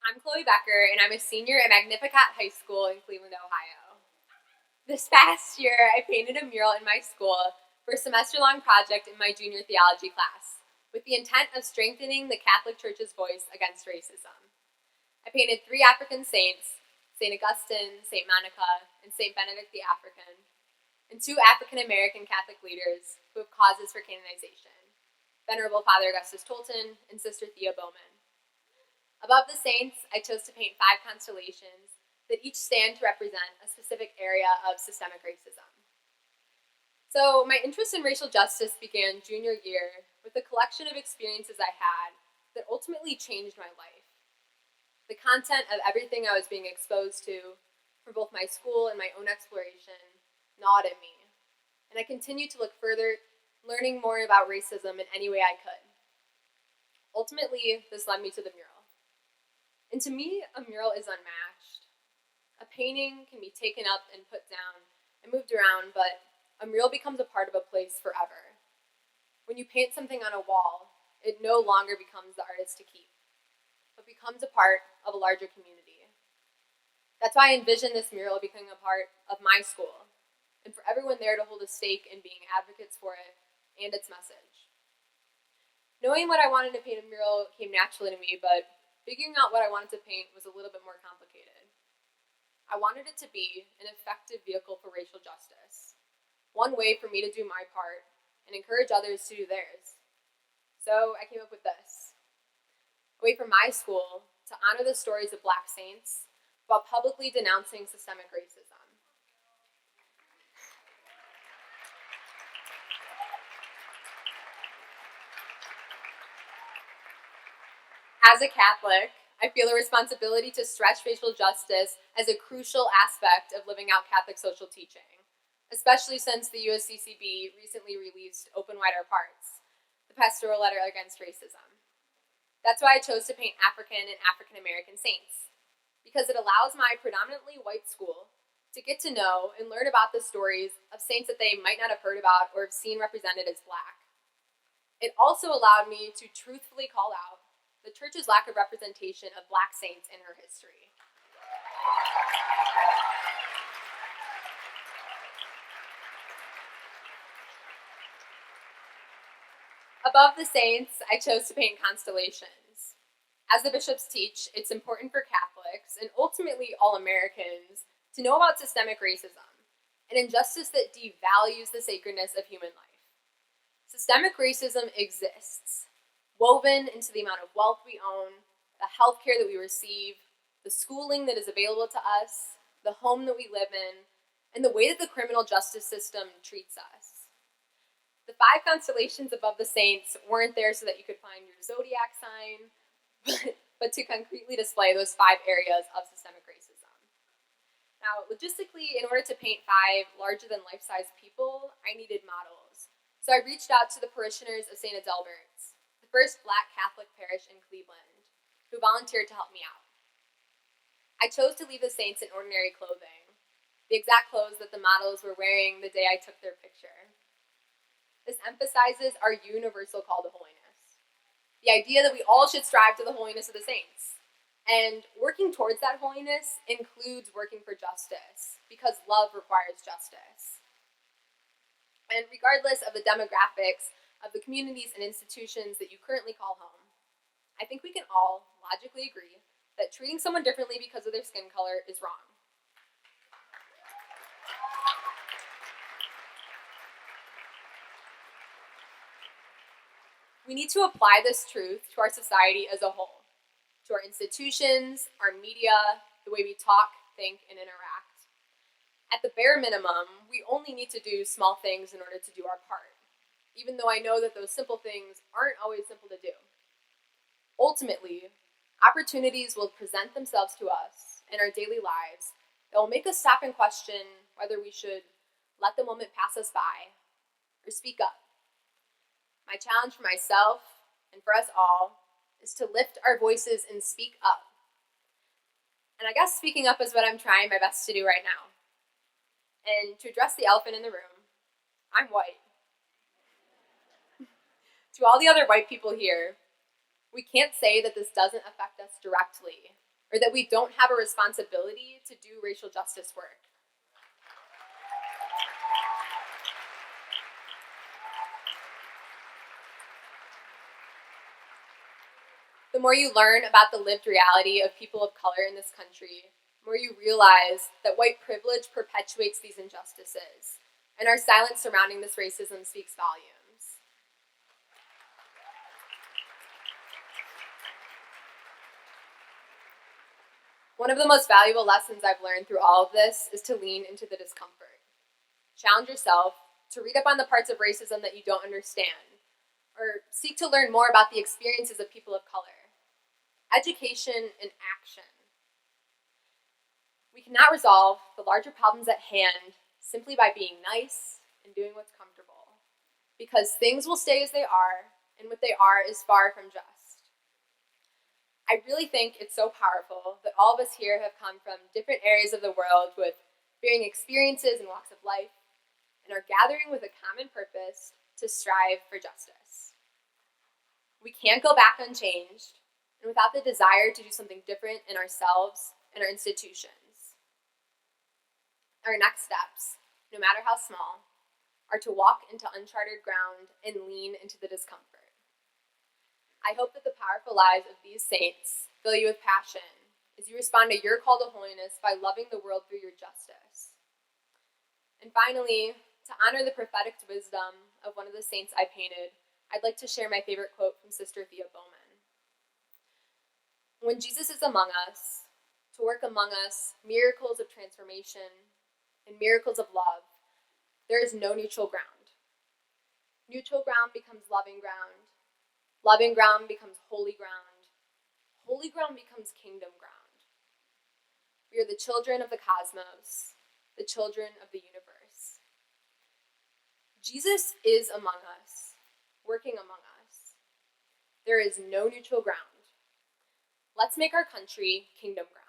I'm Chloe Becker, and I'm a senior at Magnificat High School in Cleveland, Ohio. This past year, I painted a mural in my school for a semester-long project in my junior theology class, with the intent of strengthening the Catholic Church's voice against racism. I painted 3 African saints, St. Augustine, St. Monica, and St. Benedict the African, and 2 African-American Catholic leaders who have causes for canonization, Venerable Father Augustus Tolton and Sister Thea Bowman. Above the saints, I chose to paint 5 constellations that each stand to represent a specific area of systemic racism. So my interest in racial justice began junior year with a collection of experiences I had that ultimately changed my life. The content of everything I was being exposed to, from both my school and my own exploration, gnawed at me, and I continued to look further, learning more about racism in any way I could. Ultimately, this led me to the mural. And to me, a mural is unmatched. A painting can be taken up and put down and moved around, but a mural becomes a part of a place forever. When you paint something on a wall, it no longer becomes the artist to keep, but becomes a part of a larger community. That's why I envision this mural becoming a part of my school, and for everyone there to hold a stake in being advocates for it and its message. Knowing what I wanted to paint a mural came naturally to me, but figuring out what I wanted to paint was a little bit more complicated. I wanted it to be an effective vehicle for racial justice, one way for me to do my part and encourage others to do theirs. So I came up with this: a way for my school to honor the stories of Black saints while publicly denouncing systemic racism. As a Catholic, I feel a responsibility to stretch racial justice as a crucial aspect of living out Catholic social teaching, especially since the USCCB recently released Open Wide Our Hearts, the pastoral letter against racism. That's why I chose to paint African and African American saints, because it allows my predominantly white school to get to know and learn about the stories of saints that they might not have heard about or have seen represented as Black. It also allowed me to truthfully call out the Church's lack of representation of Black saints in her history. Above the saints, I chose to paint constellations. As the bishops teach, it's important for Catholics, and ultimately all Americans, to know about systemic racism, an injustice that devalues the sacredness of human life. Systemic racism exists, woven into the amount of wealth we own, the health care that we receive, the schooling that is available to us, the home that we live in, and the way that the criminal justice system treats us. The 5 constellations above the saints weren't there so that you could find your zodiac sign, but to concretely display those 5 areas of systemic racism. Now, logistically, in order to paint 5 larger-than-life-size people, I needed models. So I reached out to the parishioners of St. Adalbert's, the first Black Catholic parish in Cleveland, who volunteered to help me out. I chose to leave the saints in ordinary clothing, the exact clothes that the models were wearing the day I took their picture. This emphasizes our universal call to holiness, the idea that we all should strive to the holiness of the saints. And working towards that holiness includes working for justice, because love requires justice. And regardless of the demographics of the communities and institutions that you currently call home, I think we can all logically agree that treating someone differently because of their skin color is wrong. We need to apply this truth to our society as a whole, to our institutions, our media, the way we talk, think, and interact. At the bare minimum, we only need to do small things in order to do our part, even though I know that those simple things aren't always simple to do. Ultimately, opportunities will present themselves to us in our daily lives that will make us stop and question whether we should let the moment pass us by or speak up. My challenge for myself and for us all is to lift our voices and speak up. And I guess speaking up is what I'm trying my best to do right now. And to address the elephant in the room, I'm white. To all the other white people here, we can't say that this doesn't affect us directly, or that we don't have a responsibility to do racial justice work. The more you learn about the lived reality of people of color in this country, the more you realize that white privilege perpetuates these injustices, and our silence surrounding this racism speaks volumes. One of the most valuable lessons I've learned through all of this is to lean into the discomfort. Challenge yourself to read up on the parts of racism that you don't understand, or seek to learn more about the experiences of people of color. Education and action. We cannot resolve the larger problems at hand simply by being nice and doing what's comfortable, because things will stay as they are, and what they are is far from just. I really think it's so powerful that all of us here have come from different areas of the world with varying experiences and walks of life, and are gathering with a common purpose to strive for justice. We can't go back unchanged, and without the desire to do something different in ourselves and our institutions. Our next steps, no matter how small, are to walk into uncharted ground and lean into the discomfort. I hope that the powerful lives of these saints fill you with passion as you respond to your call to holiness by loving the world through your justice. And finally, to honor the prophetic wisdom of one of the saints I painted, I'd like to share my favorite quote from Sister Thea Bowman. When Jesus is among us, to work among us miracles of transformation and miracles of love, there is no neutral ground. Neutral ground becomes loving ground. Loving ground becomes holy ground. Holy ground becomes kingdom ground. We are the children of the cosmos, the children of the universe. Jesus is among us, working among us. There is no neutral ground. Let's make our country kingdom ground.